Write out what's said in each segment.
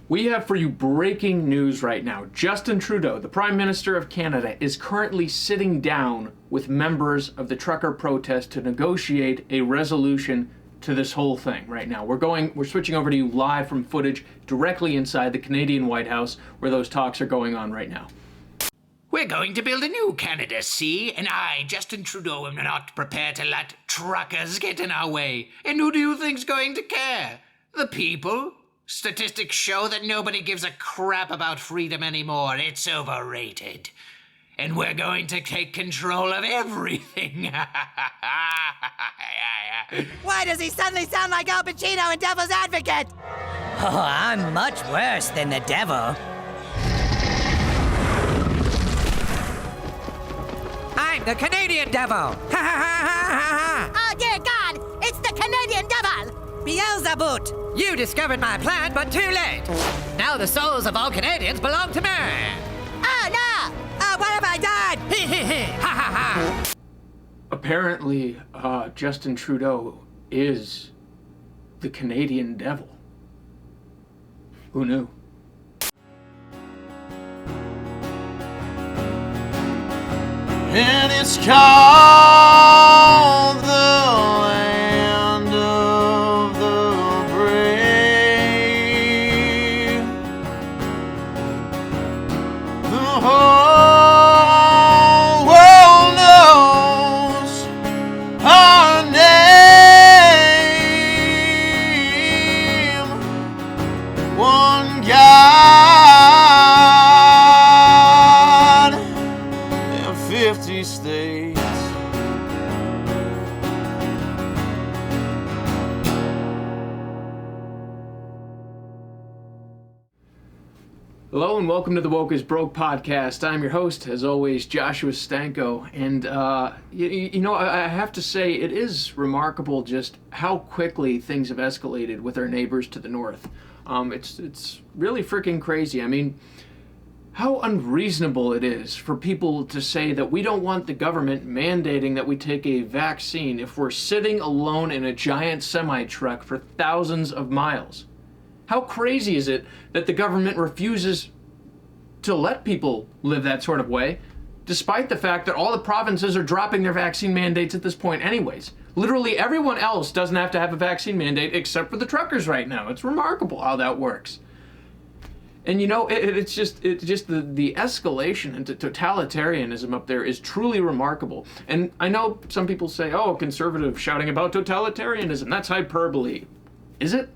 We have for you breaking news right now. Justin Trudeau, the Prime Minister of Canada, is currently sitting down with members of the trucker protest to negotiate a resolution to this whole thing right now. We're switching over to you live from footage directly inside the Canadian White House where those talks are going on right now. We're going to build a new Canada, see? And I, Justin Trudeau, am not prepared to let truckers get in our way. And who do you think's going to care? The people? Statistics show that nobody gives a crap about freedom anymore. It's overrated. And we're going to take control of everything. Why does he suddenly sound like Al Pacino in Devil's Advocate? Oh, I'm much worse than the devil. I'm the Canadian devil! Ha ha ha ha ha! Oh dear God! It's the Canadian devil! Beelzebub! You discovered my plan, but too late. Now the souls of all Canadians belong to me. Oh no! Oh, what have I done? Hee hee hee! Ha ha ha! Apparently, Justin Trudeau is the Canadian devil. Who knew? And it's called the land of the brave. The whole world knows our name. One God and 50 states. Hello and welcome to the Woke is Broke podcast. I'm your host, as always, Joshua Stanko. And, I have to say, it is remarkable just how quickly things have escalated with our neighbors to the north. It's really freaking crazy. I mean, how unreasonable it is for people to say that we don't want the government mandating that we take a vaccine if we're sitting alone in a giant semi-truck for thousands of miles. How crazy is it that the government refuses to let people live that sort of way, despite the fact that all the provinces are dropping their vaccine mandates at this point anyways? Literally everyone else doesn't have to have a vaccine mandate except for the truckers right now. It's remarkable how that works. And it's just the escalation into totalitarianism up there is truly remarkable. And I know some people say, oh, conservative shouting about totalitarianism, that's hyperbole. Is it?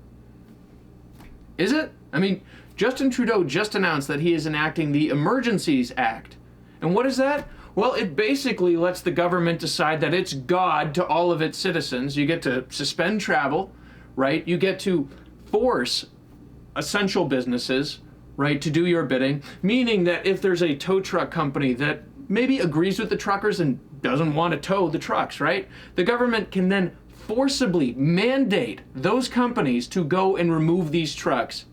Is it? I mean, Justin Trudeau just announced that he is enacting the Emergencies Act. And what is that? Well, it basically lets the government decide that it's God to all of its citizens. You get to suspend travel, right? You get to force essential businesses, right, to do your bidding, meaning that if there's a tow truck company that maybe agrees with the truckers and doesn't want to tow the trucks, right, the government can then forcibly mandate those companies to go and remove these trucks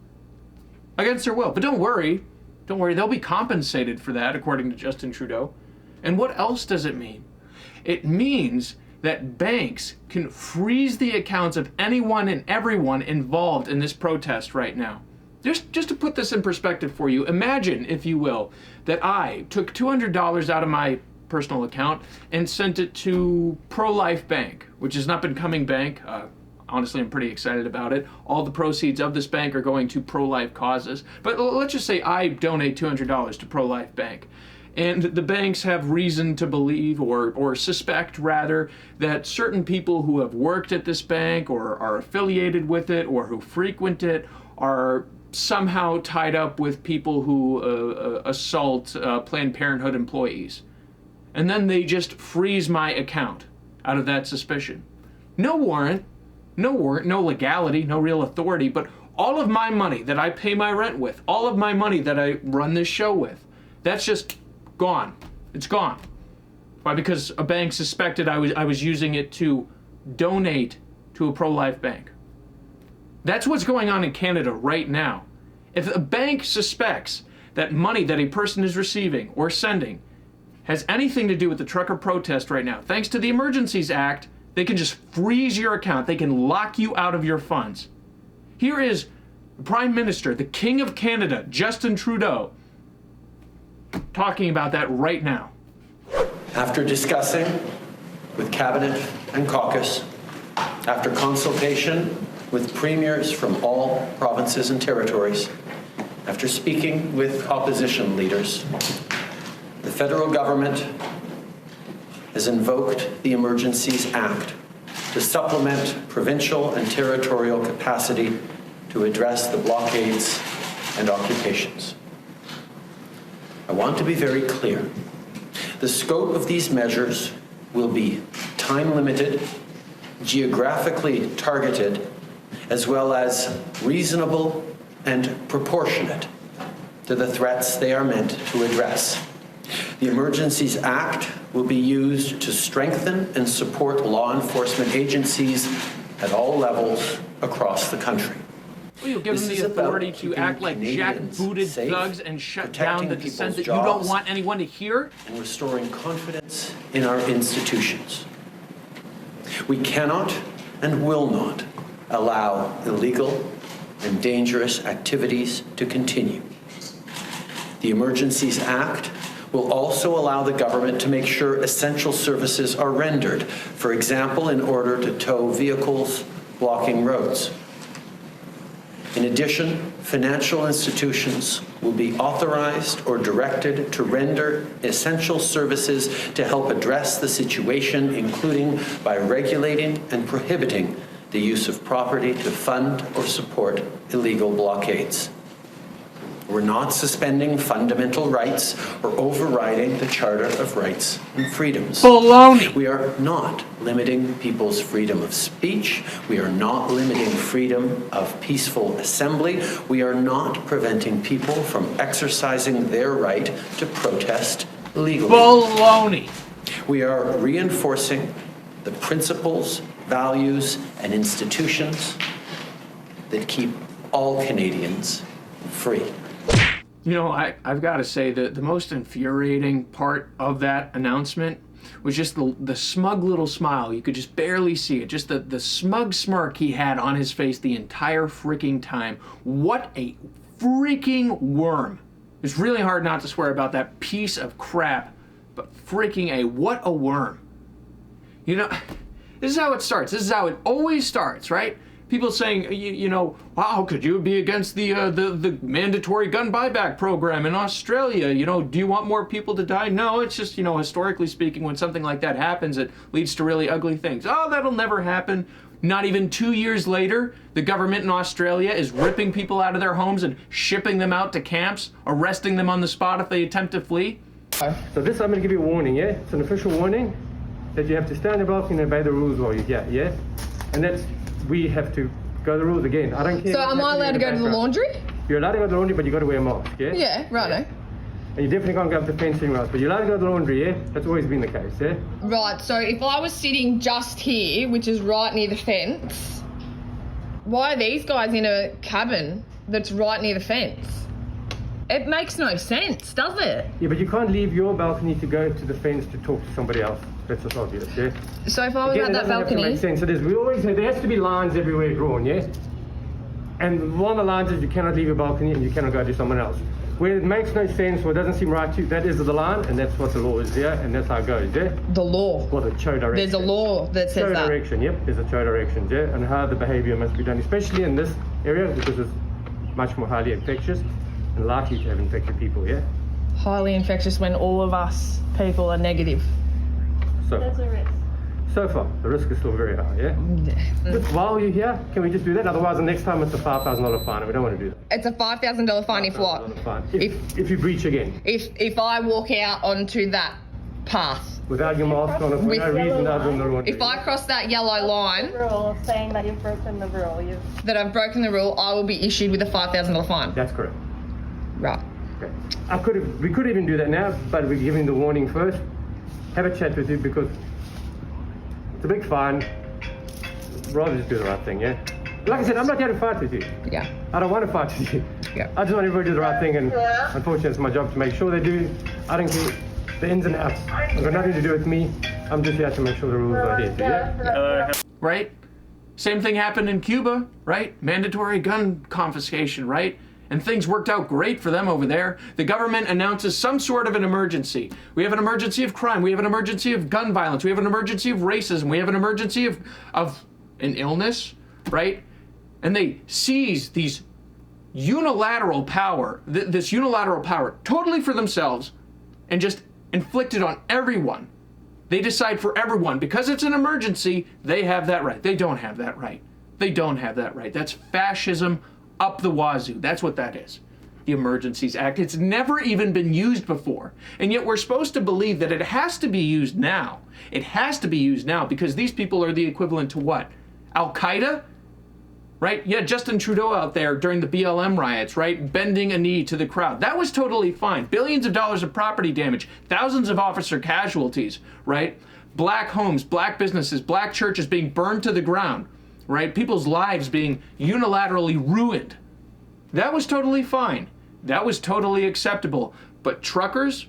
against their will. But don't worry, they'll be compensated for that, according to Justin Trudeau. And what else does it mean? It means that banks can freeze the accounts of anyone and everyone involved in this protest right now. Just to put this in perspective for you, imagine, if you will, that I took $200 out of my personal account and sent it to Pro-Life Bank, which is an up-and-coming bank. Honestly, I'm pretty excited about it. All the proceeds of this bank are going to pro-life causes. But let's just say I donate $200 to Pro-Life Bank. And the banks have reason to believe, or suspect rather, that certain people who have worked at this bank or are affiliated with it or who frequent it are somehow tied up with people who assault Planned Parenthood employees. And then they just freeze my account out of that suspicion. No warrant, no legality, no real authority, but all of my money that I pay my rent with, all of my money that I run this show with, that's just gone. It's gone. Why? Because a bank suspected I was using it to donate to a pro-life bank. That's what's going on in Canada right now. If a bank suspects that money that a person is receiving or sending has anything to do with the trucker protest right now, thanks to the Emergencies Act, they can just freeze your account. They can lock you out of your funds. Here is the Prime Minister, the King of Canada, Justin Trudeau, talking about that right now. After discussing with Cabinet and caucus, after consultation with premiers from all provinces and territories, after speaking with opposition leaders, the federal government has invoked the Emergencies Act to supplement provincial and territorial capacity to address the blockades and occupations. I want to be very clear. The scope of these measures will be time-limited, geographically targeted, as well as reasonable and proportionate to the threats they are meant to address. The Emergencies Act will be used to strengthen and support law enforcement agencies at all levels across the country. Well, you'll give them the authority to act like jackbooted thugs and shut down the dissent that you don't want anyone to hear? And restoring confidence in our institutions. We cannot and will not allow illegal and dangerous activities to continue. The Emergencies Act will also allow the government to make sure essential services are rendered, for example, in order to tow vehicles blocking roads. In addition, financial institutions will be authorized or directed to render essential services to help address the situation, including by regulating and prohibiting the use of property to fund or support illegal blockades. We're not suspending fundamental rights or overriding the Charter of Rights and Freedoms. Baloney! We are not limiting people's freedom of speech. We are not limiting freedom of peaceful assembly. We are not preventing people from exercising their right to protest legally. Baloney! We are reinforcing the principles, values, and institutions that keep all Canadians free. You know, I've got to say that the most infuriating part of that announcement was just the smug little smile. You could just barely see it. Just the smug smirk he had on his face the entire freaking time. What a freaking worm. It's really hard not to swear about that piece of crap, but freaking what a worm. You know, this is how it starts. This is how it always starts, right? People saying, you know, wow, could you be against the mandatory gun buyback program in Australia? You know, do you want more people to die? No, it's just, you know, historically speaking, when something like that happens, it leads to really ugly things. Oh, that'll never happen. Not even 2 years later, the government in Australia is ripping people out of their homes and shipping them out to camps, arresting them on the spot if they attempt to flee. So this, I'm going to give you a warning, yeah? It's an official warning that you have to stand in the balcony and obey the rules while you're here, yeah? And that's, we have to go the rules again. I don't care. So am I allowed to go to the laundry? You're allowed to go to the laundry, but you got to wear a mask, yeah? Yeah, righto. Yeah. And you definitely can't go up the fence anywhere else, but you're allowed to go to the laundry, yeah? That's always been the case, yeah? Right, so if I was sitting just here, which is right near the fence, why are these guys in a cabin that's right near the fence? It makes no sense, does it? Yeah, but you can't leave your balcony to go to the fence to talk to somebody else. That's just obvious, yeah? So if I was at that balcony... Make sense. So there has to be lines everywhere drawn, yeah? And one of the lines is you cannot leave your balcony and you cannot go to someone else. Where it makes no sense or it doesn't seem right to you, that is the line, and that's what the law is, yeah? And that's how it goes, yeah? The law? Well, the show direction. There's a law that says show that. Direction, yep. There's a show direction, yeah? And how the behaviour must be done, especially in this area because it's much more highly infectious and likely to have infected people, yeah? Highly infectious when all of us people are negative. There's a risk. So far, the risk is still very high, yeah? But while you're here, can we just do that? Otherwise, the next time it's a $5,000 fine, and we don't want to do that. It's a $5,000 fine if what? Fine. If you breach again. If I walk out onto that path. Without your mask on, for no reason other than the laundry. If I cross that yellow line, rule saying that you've broken the rule, that I've broken the rule, I will be issued with a $5,000 fine. That's correct. Right. Okay. We could even do that now, but we're giving the warning first. Have a chat with you because it's a big fine. Rather just do the right thing, yeah? Like I said, I'm not here to fight with you. Yeah. I don't want to fight with you. Yeah. I just want everybody to do the right thing, and unfortunately it's my job to make sure they do. I don't care the ins and outs. It's got nothing to do with me. I'm just here to make sure the rules are here, yeah? Right? Same thing happened in Cuba, right? Mandatory gun confiscation, right? And things worked out great for them over there. The government announces some sort of an emergency. We have an emergency of crime. We have an emergency of gun violence. We have an emergency of racism. We have an emergency of an illness, right? And they seize these unilateral power, this unilateral power totally for themselves and just inflict it on everyone. They decide for everyone. Because it's an emergency, they have that right. They don't have that right. They don't have that right. That's fascism up the wazoo. That's what that is. The Emergencies Act. It's never even been used before. And yet we're supposed to believe that it has to be used now. It has to be used now because these people are the equivalent to what? Al-Qaeda? Right? Yeah, Justin Trudeau out there during the BLM riots, right? Bending a knee to the crowd. That was totally fine. Billions of dollars of property damage, thousands of officer casualties, right? Black homes, black businesses, black churches being burned to the ground, right? People's lives being unilaterally ruined. That was totally fine. That was totally acceptable. But truckers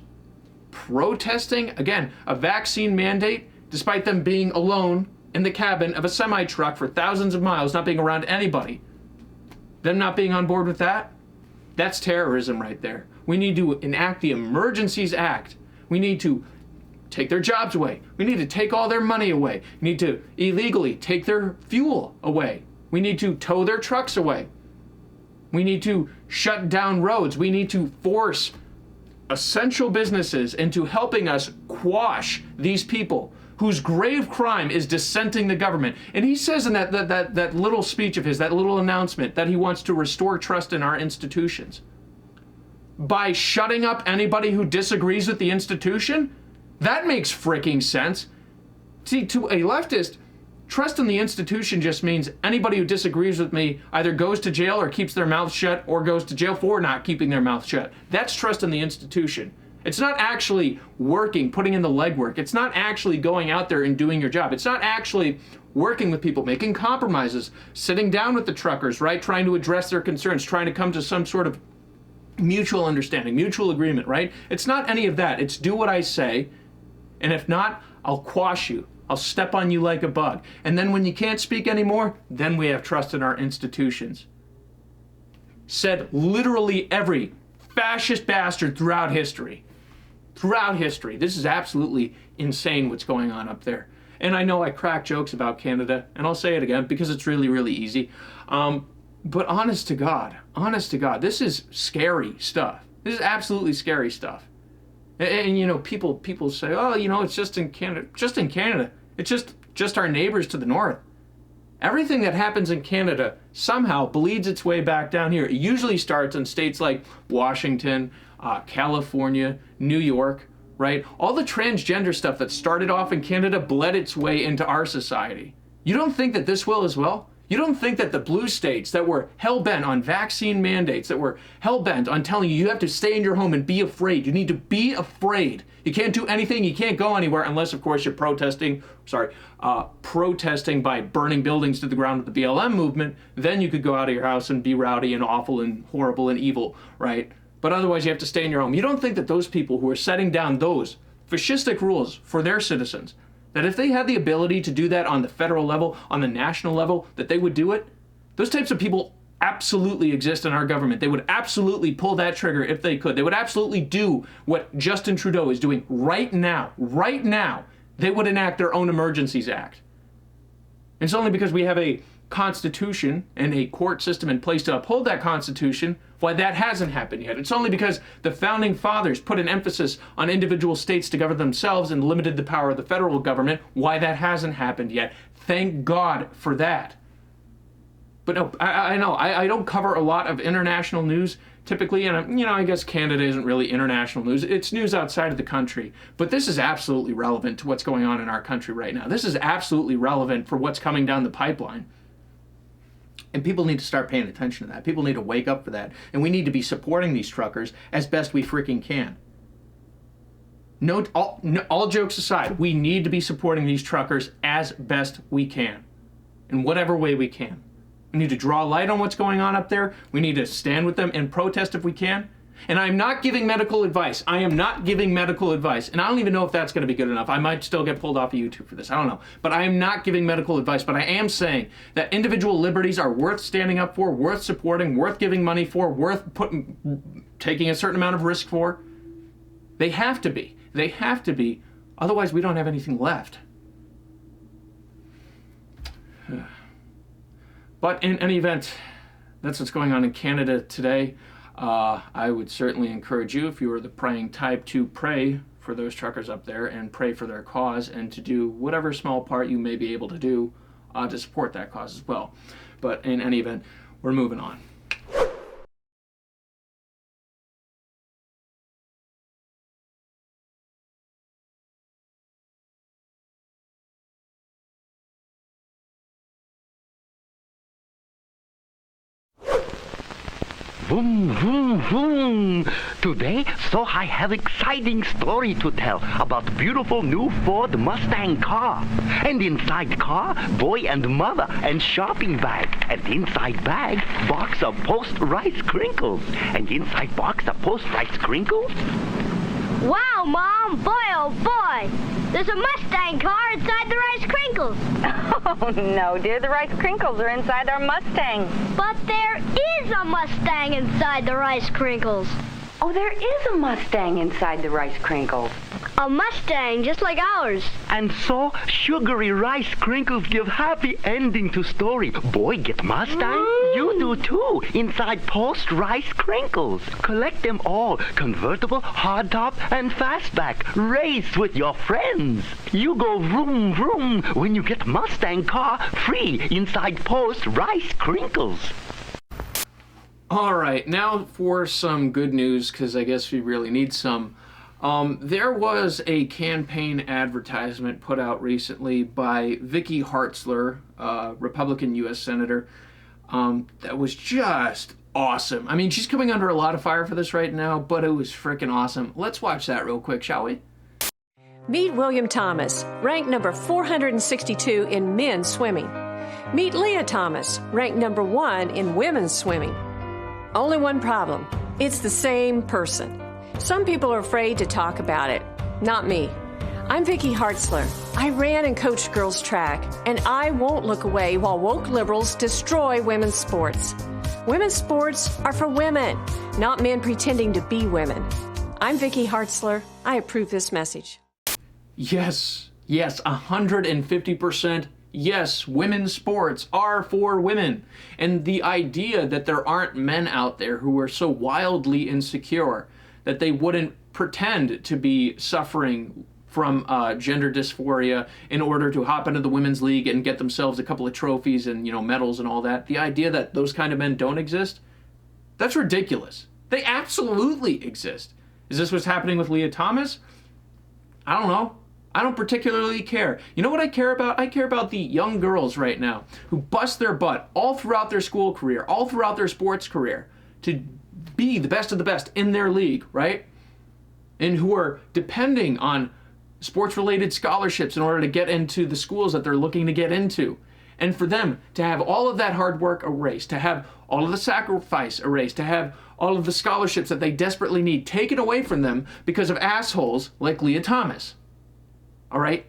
protesting, again, a vaccine mandate, despite them being alone in the cabin of a semi-truck for thousands of miles, not being around anybody. Them not being on board with that, that's terrorism right there. We need to enact the Emergencies Act. We need to take their jobs away. We need to take all their money away. We need to illegally take their fuel away. We need to tow their trucks away. We need to shut down roads. We need to force essential businesses into helping us quash these people whose grave crime is dissenting the government. And he says in that little speech of his, that little announcement, that he wants to restore trust in our institutions. By shutting up anybody who disagrees with the institution? That makes freaking sense. See, to a leftist, trust in the institution just means anybody who disagrees with me either goes to jail or keeps their mouth shut or goes to jail for not keeping their mouth shut. That's trust in the institution. It's not actually working, putting in the legwork. It's not actually going out there and doing your job. It's not actually working with people, making compromises, sitting down with the truckers, right? Trying to address their concerns, trying to come to some sort of mutual understanding, mutual agreement, right? It's not any of that. It's do what I say, and if not, I'll quash you. I'll step on you like a bug. And then when you can't speak anymore, then we have trust in our institutions. Said literally every fascist bastard throughout history. Throughout history. This is absolutely insane what's going on up there. And I know I crack jokes about Canada, and I'll say it again because it's really, really easy. But honest to God, this is scary stuff. This is absolutely scary stuff. And you know, people say, oh, you know, it's just in Canada. Just in Canada. It's just our neighbors to the north. Everything that happens in Canada somehow bleeds its way back down here. It usually starts in states like Washington, California, New York, right? All the transgender stuff that started off in Canada bled its way into our society. You don't think that this will as well? You don't think that the blue states that were hell-bent on vaccine mandates, that were hell-bent on telling you have to stay in your home and be afraid. You need to be afraid. You can't do anything. You can't go anywhere unless, of course, you're protesting by burning buildings to the ground with the BLM movement. Then you could go out of your house and be rowdy and awful and horrible and evil, right? But otherwise, you have to stay in your home. You don't think that those people who are setting down those fascistic rules for their citizens, that if they had the ability to do that on the federal level, on the national level, that they would do it? Those types of people absolutely exist in our government. They would absolutely pull that trigger if they could. They would absolutely do what Justin Trudeau is doing right now. Right now, they would enact their own Emergencies Act. It's only because we have a constitution and a court system in place to uphold that constitution why that hasn't happened yet. It's only because the founding fathers put an emphasis on individual states to govern themselves and limited the power of the federal government why that hasn't happened yet. Thank God for that. But no, I know I don't cover a lot of international news typically, and you know, I guess Canada isn't really international news. It's news outside of the country. But this is absolutely relevant to what's going on in our country right now. This is absolutely relevant for what's coming down the pipeline. And people need to start paying attention to that. People need to wake up for that. And we need to be supporting these truckers as best we freaking can. All jokes aside, we need to be supporting these truckers as best we can. In whatever way we can. We need to draw light on what's going on up there. We need to stand with them and protest if we can. And I'm not giving medical advice. I am not giving medical advice. And I don't even know if that's going to be good enough. I might still get pulled off of YouTube for this. I don't know. But I am not giving medical advice. But I am saying that individual liberties are worth standing up for, worth supporting, worth giving money for, worth taking a certain amount of risk for. They have to be. They have to be. Otherwise, we don't have anything left. But in any event, that's what's going on in Canada today. I would certainly encourage you, if you are the praying type, to pray for those truckers up there and pray for their cause, and to do whatever small part you may be able to do to support that cause as well. But in any event, we're moving on. Vroom, vroom, vroom. Today, so I have exciting story to tell about beautiful new Ford Mustang car. And inside car, boy and mother and shopping bag. And inside bag, box of post-rice crinkles. And inside box of post-rice crinkles, wow, Mom! Boy, oh boy! There's a Mustang car inside the Rice Crinkles. Oh, no, dear. The Rice Crinkles are inside our Mustang. But there is a Mustang inside the Rice Crinkles. Oh, there is a Mustang inside the Rice Crinkles. A Mustang just like ours. and so sugary rice crinkles give happy ending to story. Boy get Mustang, you do too, inside post rice crinkles. Collect them all, convertible, hardtop, and fastback. Race with your friends. You go vroom vroom when you get Mustang car free inside post rice crinkles. All right, now for some good news, because I guess we really need some. There was a campaign advertisement put out recently by Vicky Hartzler, Republican U.S. Senator, that was just awesome. I mean, she's coming under a lot of fire for this right now, but it was freaking awesome. Let's watch that real quick, shall we? Meet William Thomas, ranked number 462 in men's swimming. Meet Leah Thomas, ranked number 1 in women's swimming. Only one problem. It's the same person. Some people are afraid to talk about it. Not me. I'm Vicky Hartzler. I ran and coached girls track, and I won't look away while woke liberals destroy women's sports. Women's sports are for women, not men pretending to be women. I'm Vicky Hartzler. I approve this message. Yes, 150%. Yes, women's sports are for women. And the idea that there aren't men out there who are so wildly insecure that they wouldn't pretend to be suffering from gender dysphoria in order to hop into the women's league and get themselves a couple of trophies and, medals and all that. The idea that those kind of men don't exist, that's ridiculous. They absolutely exist. Is this what's happening with Leah Thomas? I don't know. I don't particularly care. You know what I care about? I care about the young girls right now who bust their butt all throughout their school career, all throughout their sports career to be the best of the best in their league, right? And who are depending on sports-related scholarships in order to get into the schools that they're looking to get into. And for them to have all of that hard work erased, to have all of the sacrifice erased, to have all of the scholarships that they desperately need taken away from them because of assholes like Leah Thomas. All right?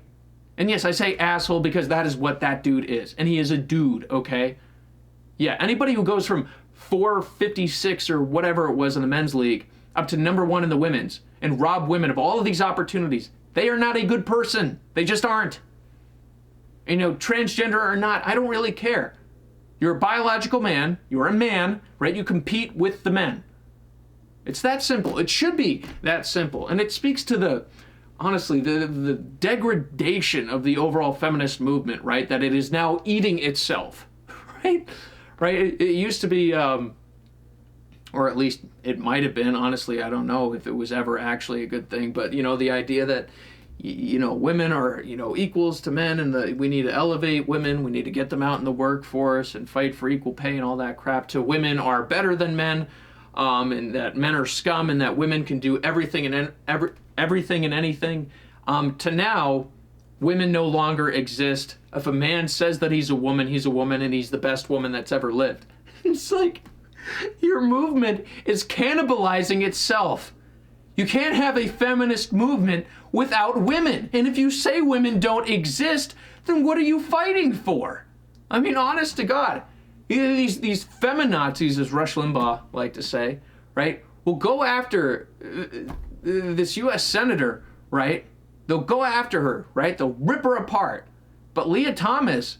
And yes, I say asshole because that is what that dude is. And he is a dude, okay? Yeah, anybody who goes from 456 or whatever it was in the men's league up to number 1 in the women's and rob women of all of these opportunities, they are not a good person. They just aren't. Transgender or not, I don't really care. You're a biological man. You're a man, right? You compete with the men. It's that simple. It should be that simple. And it speaks to honestly, the degradation of the overall feminist movement, right? That it is now eating itself, right? Right? It used to be, or at least it might have been, honestly, I don't know if it was ever actually a good thing, but, the idea that, women are, equals to men and we need to elevate women, we need to get them out in the workforce and fight for equal pay and all that crap, to women are better than men, and that men are scum and that women can do everything and everything and anything, to now, women no longer exist. If a man says that he's a woman and he's the best woman that's ever lived. It's like, Your movement is cannibalizing itself. You can't have a feminist movement without women. And if you say women don't exist, then what are you fighting for? I mean, honest to God. These feminazis, as Rush Limbaugh liked to say, right, will go after this U.S. senator, right? They'll go after her, right? They'll rip her apart. But Leah Thomas,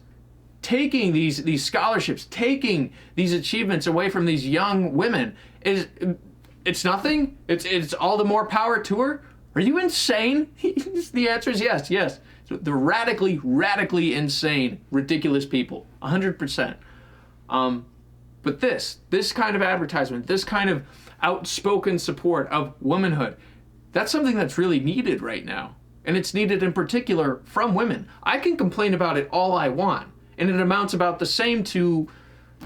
taking these scholarships, taking these achievements away from these young women, it's nothing? It's all the more power to her? Are you insane? The answer is yes, yes. So the radically insane, ridiculous people, 100%. But this kind of advertisement, this kind of outspoken support of womanhood, that's something that's really needed right now. And it's needed in particular from women. I can complain about it all I want, and it amounts about the same to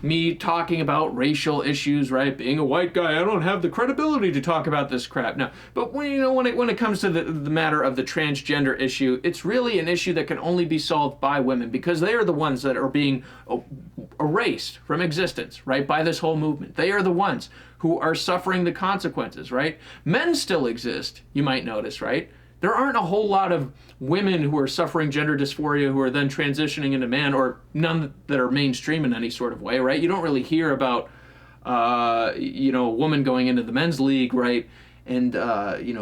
me talking about racial issues, right? Being a white guy, I don't have the credibility to talk about this crap. Now, but when it comes to the matter of the transgender issue, it's really an issue that can only be solved by women, because they are the ones that are being erased from existence, right, by this whole movement. They are the ones who are suffering the consequences, right? Men still exist, you might notice, right? There aren't a whole lot of women who are suffering gender dysphoria who are then transitioning into man, or none that are mainstream in any sort of way, right? You don't really hear about, a woman going into the men's league, right? And,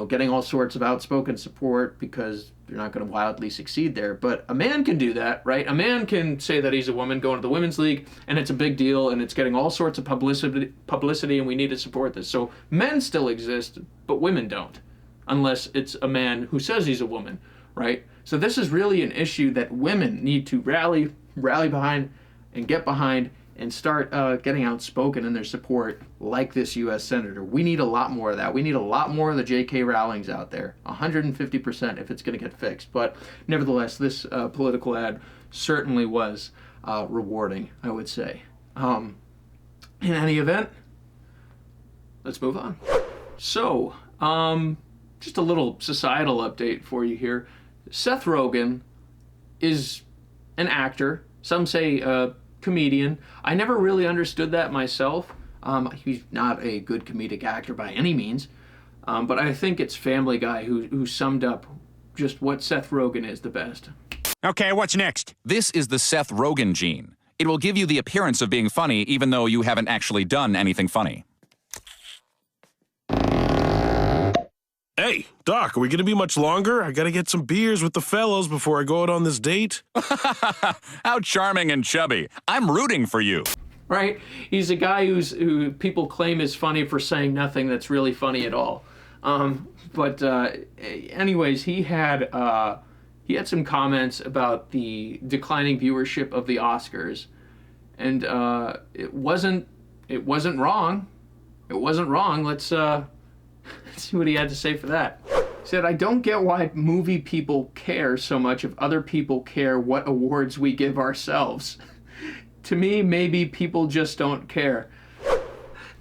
getting all sorts of outspoken support because they're not going to wildly succeed there. But a man can do that, right? A man can say that he's a woman going to the women's league, and it's a big deal, and it's getting all sorts of publicity, and we need to support this. So men still exist, but women don't, unless it's a man who says he's a woman, right? So this is really an issue that women need to rally behind and get behind and start getting outspoken in their support, like this U.S. Senator. We need a lot more of that. We need a lot more of the J.K. Rowlings out there, 150% if it's going to get fixed. But nevertheless, this political ad certainly was rewarding, I would say. In any event, let's move on. So, just a little societal update for you here. Seth Rogan is an actor. Some say a comedian. I never really understood that myself. He's not a good comedic actor by any means. But I think it's Family Guy who summed up just what Seth Rogan is the best. Okay, what's next? This is the Seth Rogan gene. It will give you the appearance of being funny even though you haven't actually done anything funny. Hey, Doc, are we going to be much longer? I got to get some beers with the fellows before I go out on this date. How charming and chubby. I'm rooting for you. Right? He's a guy who people claim is funny for saying nothing that's really funny at all. Anyways, he had some comments about the declining viewership of the Oscars, and it wasn't wrong. It wasn't wrong. Let's see what he had to say for that. He said, "I don't get why movie people care so much if other people care what awards we give ourselves. To me, maybe people just don't care."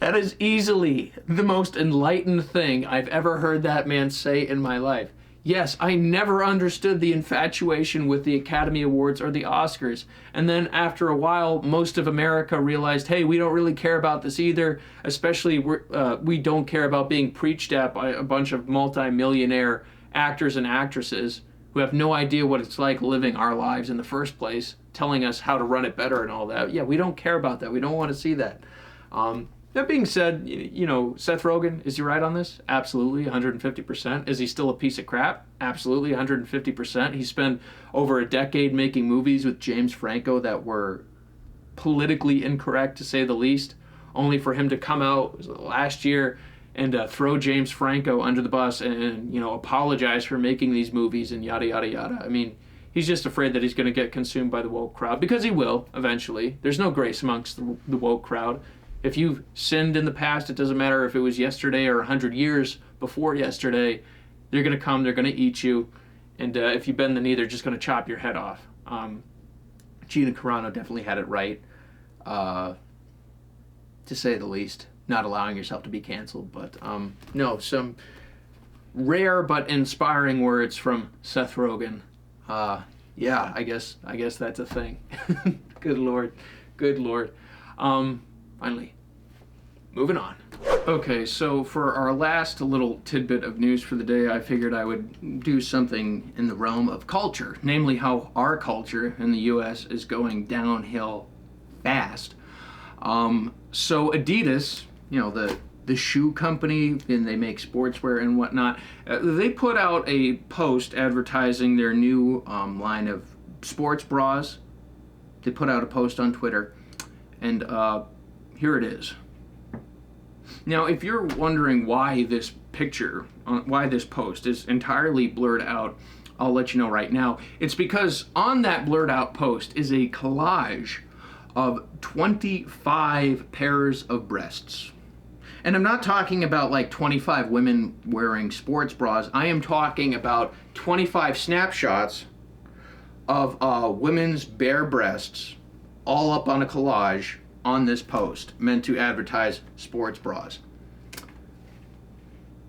That is easily the most enlightened thing I've ever heard that man say in my life. Yes, I never understood the infatuation with the Academy Awards or the Oscars. And then after a while, most of America realized, hey, we don't really care about this either, especially we don't care about being preached at by a bunch of multi-millionaire actors and actresses who have no idea what it's like living our lives in the first place, telling us how to run it better and all that. Yeah, we don't care about that. We don't want to see that. That being said, Seth Rogen, is he right on this? Absolutely, 150%. Is he still a piece of crap? Absolutely, 150%. He spent over a decade making movies with James Franco that were politically incorrect, to say the least, only for him to come out last year and throw James Franco under the bus and, apologize for making these movies and yada, yada, yada. I mean, he's just afraid that he's going to get consumed by the woke crowd, because he will, eventually. There's no grace amongst the woke crowd. If you've sinned in the past, it doesn't matter if it was yesterday or 100 years before yesterday, they're going to come, they're going to eat you, and if you bend the knee, they're just going to chop your head off. Gina Carano definitely had it right, to say the least, not allowing yourself to be canceled. But no, some rare but inspiring words from Seth Rogen. Yeah, I guess that's a thing. Good Lord. Finally, moving on. Okay, so for our last little tidbit of news for the day, I figured I would do something in the realm of culture, namely how our culture in the US is going downhill fast. So Adidas, you know, the shoe company, and they make sportswear and whatnot, they put out a post advertising their new line of sports bras. They put out a post on Twitter, and here it is. Now, if you're wondering why this picture, why this post is entirely blurred out, I'll let you know right now. It's because on that blurred out post is a collage of 25 pairs of breasts. And I'm not talking about like 25 women wearing sports bras. I am talking about 25 snapshots of women's bare breasts all up on a collage on this post meant to advertise sports bras.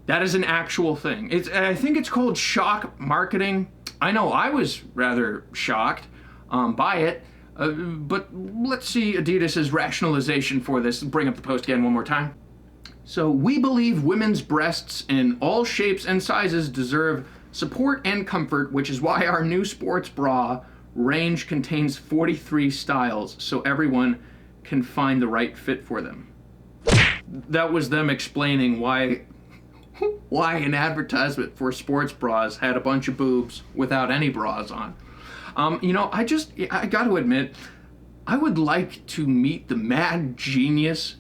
That is an actual thing. I think it's called shock marketing. I know I was rather shocked by it, but let's see Adidas's rationalization for this. Bring up the post again one more time. So, we believe women's breasts in all shapes and sizes deserve support and comfort, which is why our new sports bra range contains 43 styles, so everyone can find the right fit for them. That was them explaining why an advertisement for sports bras had a bunch of boobs without any bras on. You know, I got to admit, I would like to meet the mad genius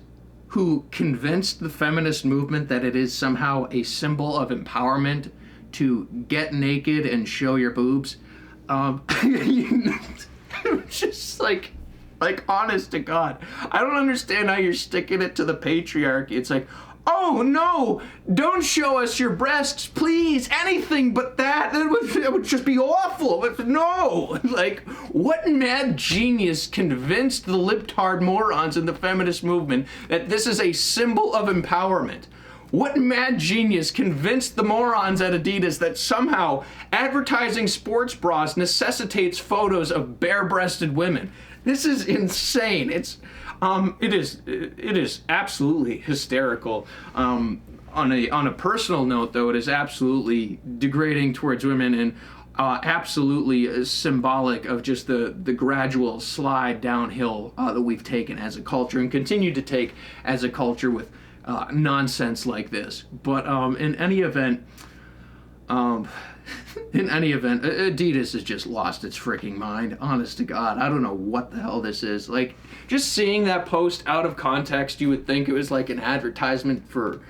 who convinced the feminist movement that it is somehow a symbol of empowerment to get naked and show your boobs. Just like honest to God, I don't understand how you're sticking it to the patriarchy. It's like, oh no, don't show us your breasts, please, anything but that. It would just be awful. But no, like, what mad genius convinced the libtard morons in the feminist movement that this is a symbol of empowerment? What mad genius convinced the morons at Adidas that somehow advertising sports bras necessitates photos of bare-breasted women? This is insane. It is absolutely hysterical. On a personal note, though, it is absolutely degrading towards women and absolutely symbolic of just the gradual slide downhill that we've taken as a culture and continue to take as a culture with nonsense like this. But in any event, Adidas has just lost its freaking mind. Honest to God, I don't know what the hell this is. Like, just seeing that post out of context, you would think it was like an advertisement for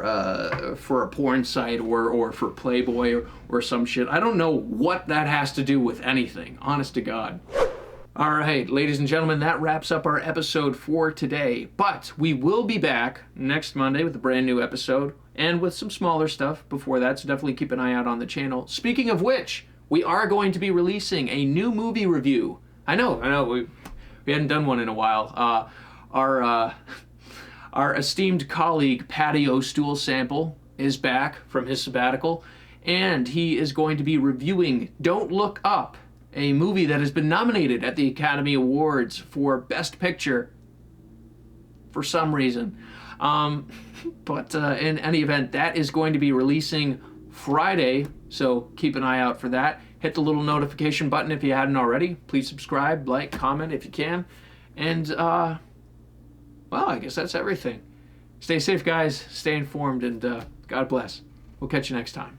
a porn site or for Playboy or some shit. I don't know what that has to do with anything. Honest to God. All right, ladies and gentlemen, that wraps up our episode for today. But we will be back next Monday with a brand new episode and with some smaller stuff before that, so definitely keep an eye out on the channel. Speaking of which, we are going to be releasing a new movie review. I know, we hadn't done one in a while. Our esteemed colleague, Patio Stool Sample, is back from his sabbatical, and he is going to be reviewing Don't Look Up, a movie that has been nominated at the Academy Awards for Best Picture for some reason. But in any event, that is going to be releasing Friday, so keep an eye out for that. Hit the little notification button if you hadn't already. Please subscribe, like, comment if you can. And, well, I guess that's everything. Stay safe, guys. Stay informed, and God bless. We'll catch you next time.